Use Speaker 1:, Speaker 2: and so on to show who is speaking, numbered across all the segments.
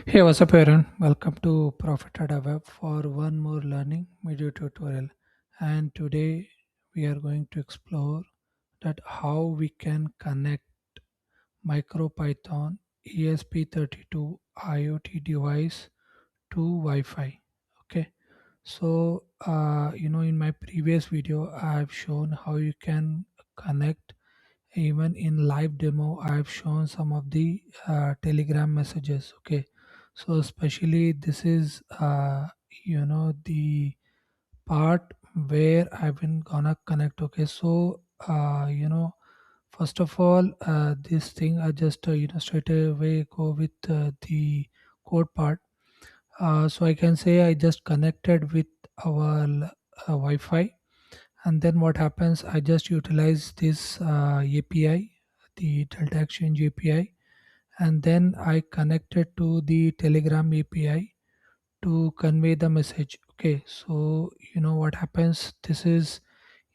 Speaker 1: Hey, what's up, Aaron? Welcome to Profit at a Web for one more learning video tutorial. And today we are going to explore that how we can connect Micropython ESP32 IoT device to Wi-Fi. Okay, so in my previous video, I've shown how you can connect. Even in live demo, I've shown some of the Telegram messages. Okay, so especially this is the part where I've been gonna connect. Okay, so first of all, this thing I just straight away go with the code part. So I can say I just connected with our Wi-Fi, and then what happens, I just utilize this API, the Delta Exchange API, and then I connected to the Telegram API to convey the message. Okay, so what happens, this is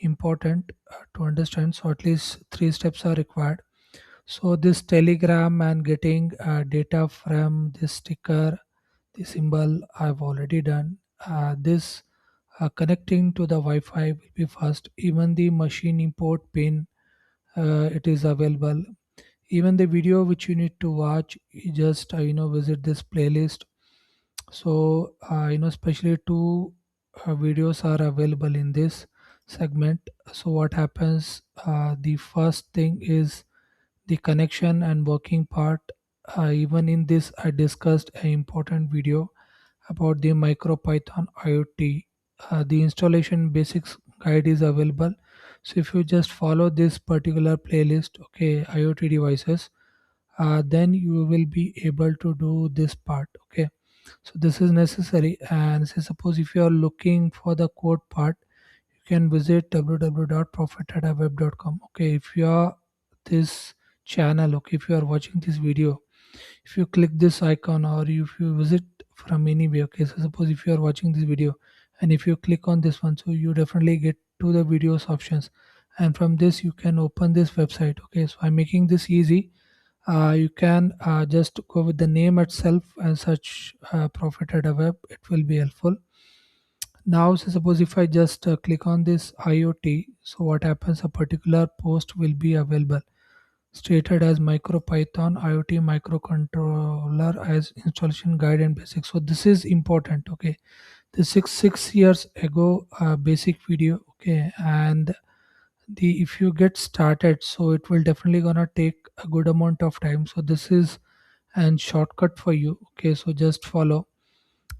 Speaker 1: important to understand. So at least three steps are required. So this Telegram and getting data from this sticker, the symbol, I've already done. This connecting to the Wi-Fi will be first. Even the machine import pin, it is available. Even the video which you need to watch, you just visit this playlist. So especially two videos are available in this segment. So what happens? The first thing is the connection and working part. Even in this, I discussed an important video about the MicroPython IoT. The installation basics guide is available. So if you just follow this particular playlist, okay, IoT devices, then you will be able to do this part. Okay, so this is necessary. And say suppose if you are looking for the code part, you can visit www.profitadaweb.com. Okay, if you are this channel, okay, if you are watching this video, if you click this icon or if you visit from anywhere, okay, so suppose if you are watching this video and if you click on this one, so you definitely get to the videos options, and from this you can open this website. Okay, so I'm making this easy. You can just go with the name itself and search Profit at a Web. It will be helpful. Now, so suppose if I just click on this IoT, so what happens? A particular post will be available stated as MicroPython IoT microcontroller as installation guide and basics. So this is important. Okay, the six years ago basic video. Okay, and the if you get started, so it will definitely gonna take a good amount of time. So this is and shortcut for you. Okay, so just follow.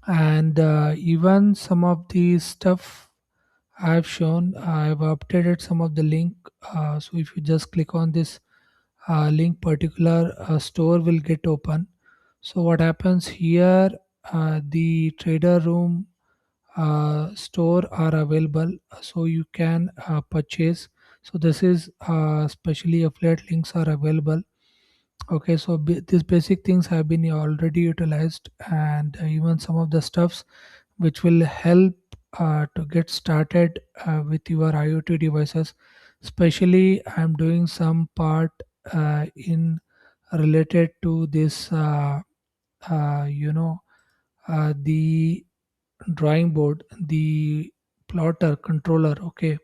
Speaker 1: And even some of the stuff I've shown, I've updated some of the link. So if you just click on this link, particular store will get open. So what happens here, the trader room store are available, so you can purchase. So this is especially affiliate links are available. Okay, so these basic things have been already utilized, and even some of the stuffs which will help to get started with your IoT devices. Especially, I'm doing some part in related to this, uh, you know, the drawing board, the plotter controller. Okay,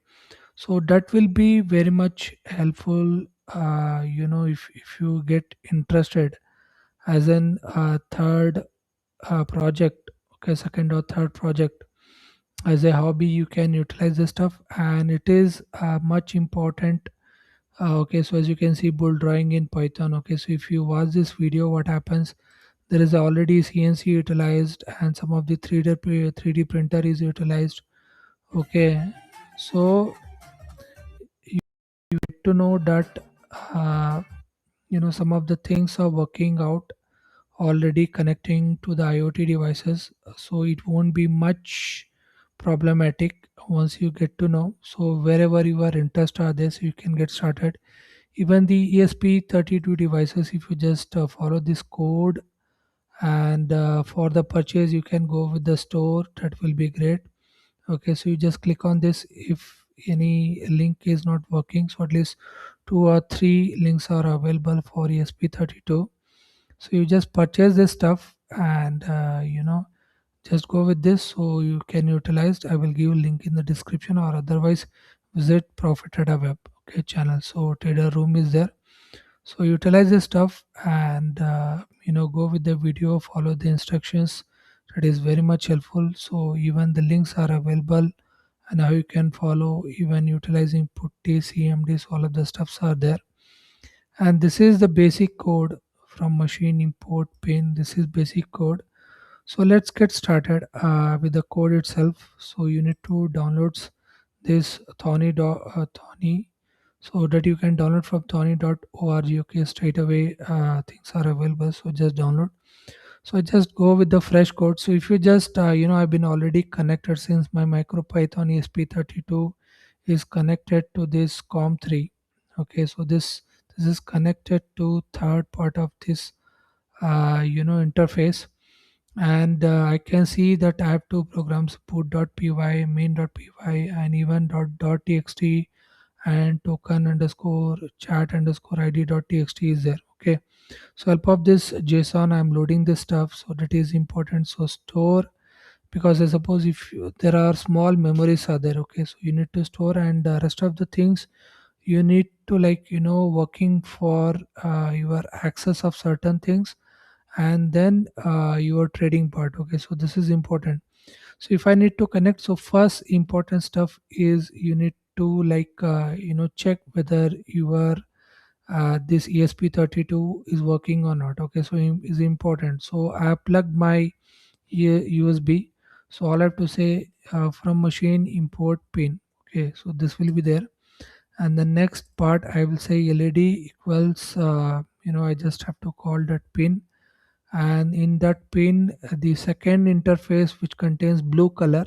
Speaker 1: so that will be very much helpful. If you get interested as an third project, okay, second or third project as a hobby, you can utilize this stuff, and it is much important. Okay, so as you can see, bull drawing in Python. Okay, so if you watch this video, what happens, there is already CNC utilized and some of the 3D printer is utilized. Okay, so you get to know that uh, some of the things are working out already connecting to the IoT devices, so it won't be much problematic once you get to know. So wherever your interest are there, so you can get started. Even the ESP32 devices, if you just follow this code, and for the purchase you can go with the store, that will be great. Okay, so you just click on this if any link is not working. So at least two or three links are available for ESP32. So you just purchase this stuff, and just go with this so you can utilize. I will give link in the description, or otherwise visit Profit Trader web, okay, channel. So trader room is there. So utilize this stuff, and go with the video, follow the instructions. That is very much helpful. So even the links are available, and how you can follow, even utilizing putty cmds, all of the stuffs are there. And this is the basic code from machine import pin. This is basic code. So let's get started with the code itself. So you need to download this Thorny, so that you can download from thorny.org. Okay, straight away things are available. So just download. So I just go with the fresh code. So if you just I've been already connected, since my MicroPython ESP32 is connected to this COM3. Okay, so this is connected to third part of this interface. And I can see that I have two programs, put.py, main.py, and even .txt, and token underscore chat underscore id.txt is there. Okay, so help of this JSON, I'm loading this stuff, so that is important. So store, because I suppose if there are small memories are there. Okay, so you need to store, and rest of the things you need to, like, working for your access of certain things, and then your trading part. Okay, so this is important. So if I need to connect, so first important stuff is you need to, like, check whether your this ESP32 is working or not. Okay, so is important. So I have plugged my USB. So all I have to say, from machine import pin. Okay, so this will be there. And the next part I will say led equals, I just have to call that pin. And in that pin, the second interface which contains blue color,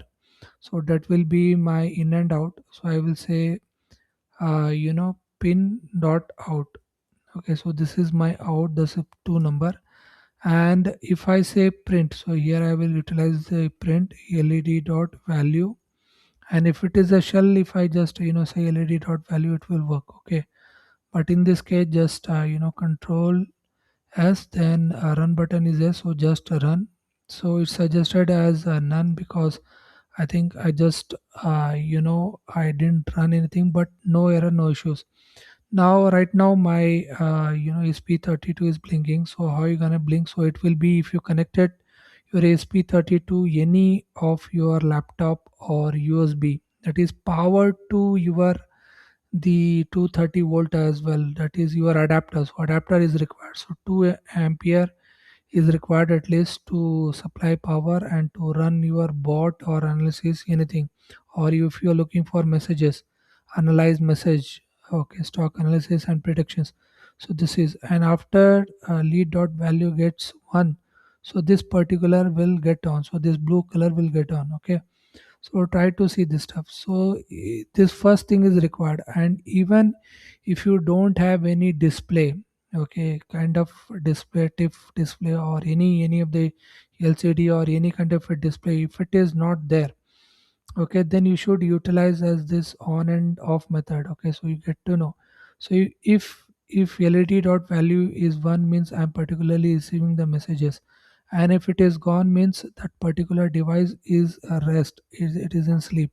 Speaker 1: so that will be my in and out. So I will say pin dot out. Okay, so this is my out, the zip2 number. And if I say print, so here I will utilize the print led dot value. And if it is a shell, if I just say led dot value, it will work. Okay, but in this case, just control S, then run button is there, so just run. So it's suggested as none, because I think I just I didn't run anything, but no error, no issues. Now right now my ESP32 is blinking. So how you gonna blink? So it will be if you connected your ESP32 any of your laptop or USB that is powered to your the 230 volt as well, that is your adapter. So adapter is required, so 2 ampere is required at least to supply power and to run your bot or analysis anything. Or if you are looking for messages, analyze message, okay, stock analysis and predictions. So this is, and after lead dot value gets 1, so this particular will get on, so this blue color will get on. Okay, so try to see this stuff. So this first thing is required. And even if you don't have any display, okay, kind of display, TIFF display, or any of the LCD or any kind of a display, if it is not there, okay, then you should utilize as this on and off method. Okay, so you get to know. So if led dot value is 1, means I'm particularly receiving the messages, and if it is gone, means that particular device is a rest, it is in sleep.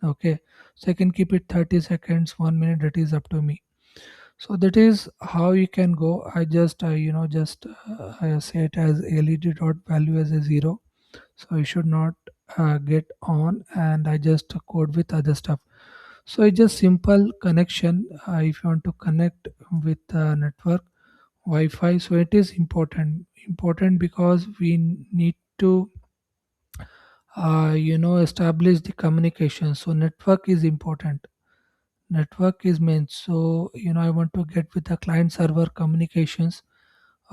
Speaker 1: Okay, so I can keep it 30 seconds, 1 minute, that is up to me. So that is how you can go. I just I say it as led dot value as a 0, so you should not get on. And I just code with other stuff. So it's just simple connection. If you want to connect with network Wi-Fi, so it is important because we need to establish the communication. So network is important, network is main. So I want to get with the client server communications.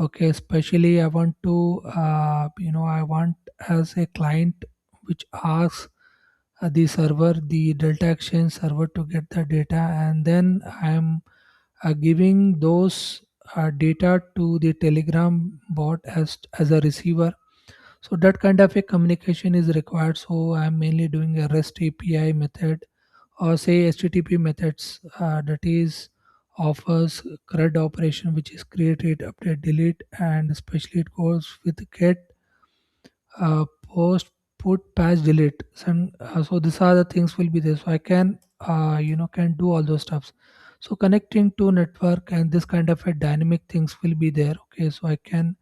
Speaker 1: Okay, especially I want to I want as a client which asks the server, the delta exchange server, to get the data, and then I am giving those data to the telegram bot as a receiver. So that kind of a communication is required. So I am mainly doing a REST API method, or say HTTP methods, that is offers CRUD operation, which is create, read, update, delete, and especially it goes with get. post, put, patch, delete. So these are the things will be there, so I can can do all those stuffs. So connecting to network and this kind of a dynamic things will be there. Okay, so I can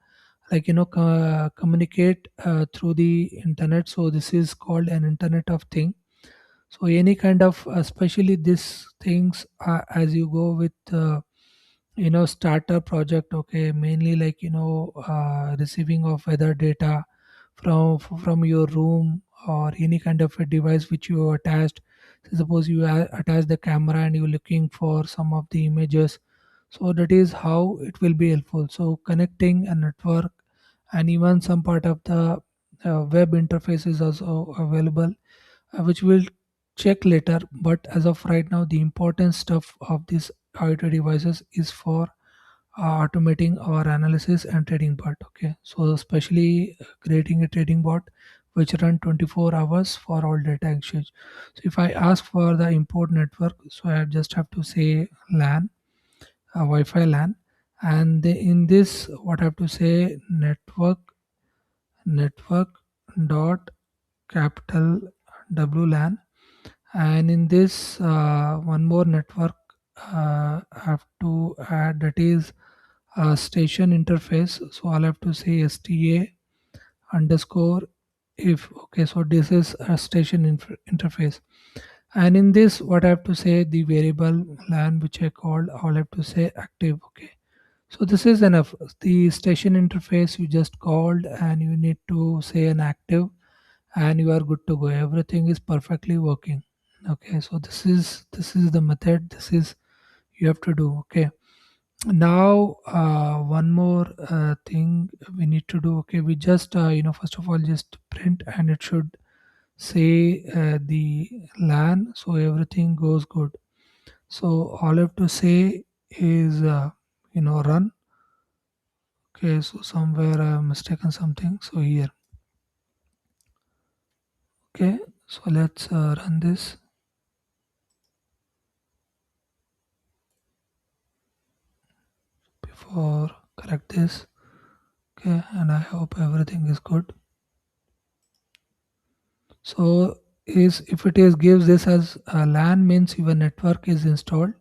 Speaker 1: communicate through the internet. So this is called an internet of thing. So any kind of especially these things as you go with starter project. Okay, mainly like receiving of weather data from your room or any kind of a device which you attached. So suppose you attach the camera and you're looking for some of the images, so that is how it will be helpful. So connecting a network, and even some part of the web interface is also available, which we'll check later. But as of right now, the important stuff of these IoT devices is for automating our analysis and trading part. Okay, so especially creating a trading bot which run 24 hours for all data exchange. So if I ask for the import network, so I just have to say LAN, Wi-Fi LAN, and in this what I have to say network dot capital WLAN, and in this one more network I have to add, that is station interface. So I'll have to say sta underscore if. Okay, so this is a station interface, and in this what I have to say the variable LAN which I called, I'll have to say active. Okay, so this is enough. The station interface you just called and you need to say an active, and you are good to go. Everything is perfectly working. Okay, so this is the method, this is you have to do. Okay, now one more thing we need to do. Okay, we just first of all just print, and it should say the LAN, so everything goes good. So all I have to say is run. Okay, so somewhere I have mistaken something, so here. Okay, so let's run this before correct this. Okay, and I hope everything is good. So is if it is gives this as a LAN, means your network is installed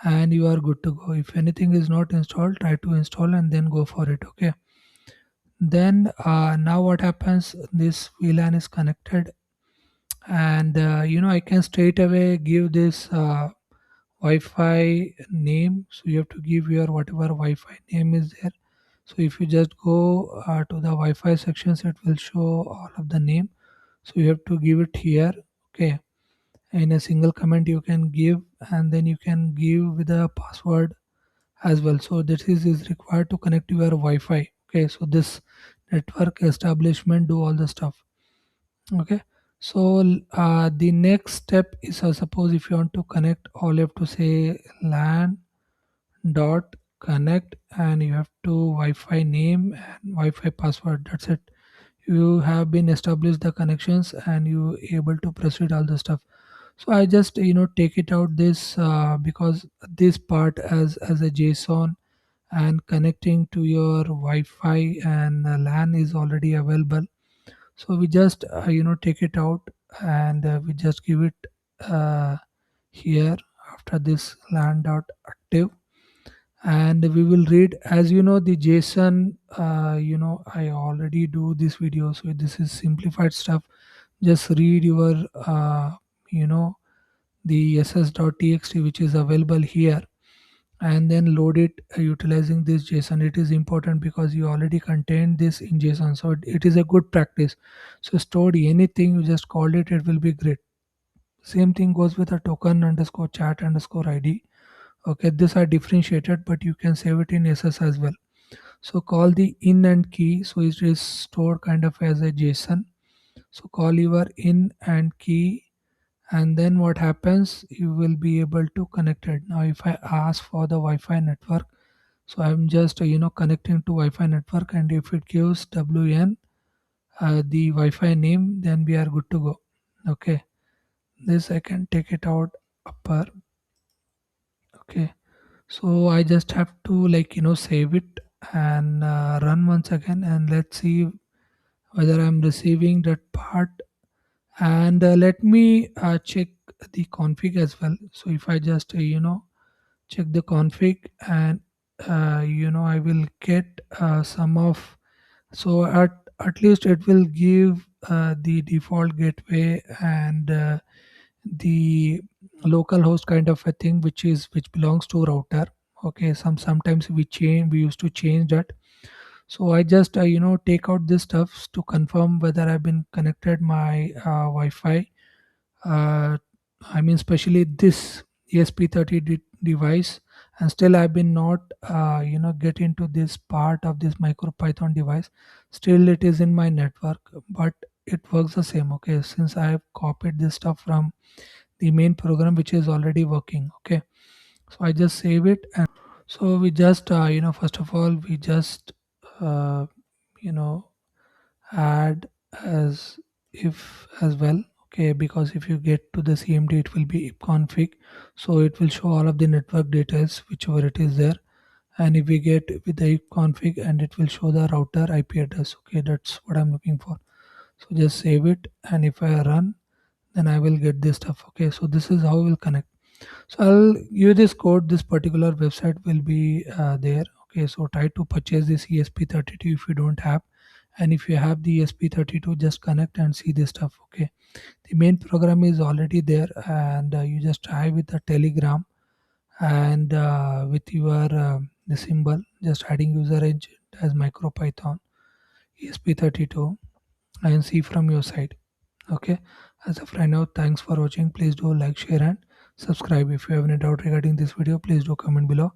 Speaker 1: and you are good to go. If anything is not installed, try to install and then go for it. Okay, then now what happens, this VLAN is connected, and I can straight away give this Wi-Fi name. So you have to give your whatever Wi-Fi name is there. So if you just go to the Wi-Fi sections, it will show all of the name. So you have to give it here. Okay, in a single comment you can give, and then you can give with a password as well. So this is required to connect to your Wi-Fi. Okay, so this network establishment do all the stuff. Okay, so the next step is suppose if you want to connect, all you have to say LAN dot connect, and you have to Wi-Fi name and Wi-Fi password. That's it. You have been established the connections and you able to proceed all the stuff. So I just take it out this because this part as a JSON and connecting to your Wi-Fi and LAN is already available. So we just take it out, and we just give it uh, here after this LAN dot active, and we will read, as you know, the JSON. I already do this video, so this is simplified stuff. Just read your you know the ss.txt which is available here, and then load it utilizing this JSON. It is important because you already contain this in JSON, so it is a good practice. So stored anything you just called it, it will be great. Same thing goes with a token underscore chat underscore ID. Okay, these are differentiated, but you can save it in SS as well. So call the in and key, so it is stored kind of as a JSON. So call your in and key, and then what happens, you will be able to connect it. Now if I ask for the Wi-Fi network, so I'm just connecting to Wi-Fi network, and if it gives WN the Wi-Fi name, then we are good to go. Okay, this I can take it out upper. Okay, so I just have to save it and run once again, and let's see whether I'm receiving that part. And let me check the config as well. So if I just check the config, and I will get some of, so at least it will give the default gateway and the local host kind of a thing, which belongs to router. Okay, sometimes we used to change that. So I just take out this stuff to confirm whether I've been connected my Wi-Fi. uh, I mean, especially this ESP30 device, and still I've been not, get into this part of this Micropython device. Still, it is in my network, but it works the same. Okay, since I have copied this stuff from the main program, which is already working. Okay, so I just save it, and so we just, first of all, we just, uh, you know, add as if as well. Okay, because if you get to the CMD, it will be config, so it will show all of the network details whichever it is there. And if we get with the config, and it will show the router IP address. Okay, that's what I'm looking for. So just save it, and if I run, then I will get this stuff. Okay, so this is how we'll connect. So I'll give this code. This particular website will be there. Okay, so try to purchase this ESP32 if you don't have, and if you have the ESP32, just connect and see this stuff. Okay, the main program is already there, and you just try with the Telegram, and with your the symbol, just adding user agent as MicroPython ESP32, and see from your side. Okay, as of right now, thanks for watching. Please do like, share, and subscribe. If you have any doubt regarding this video, please do comment below.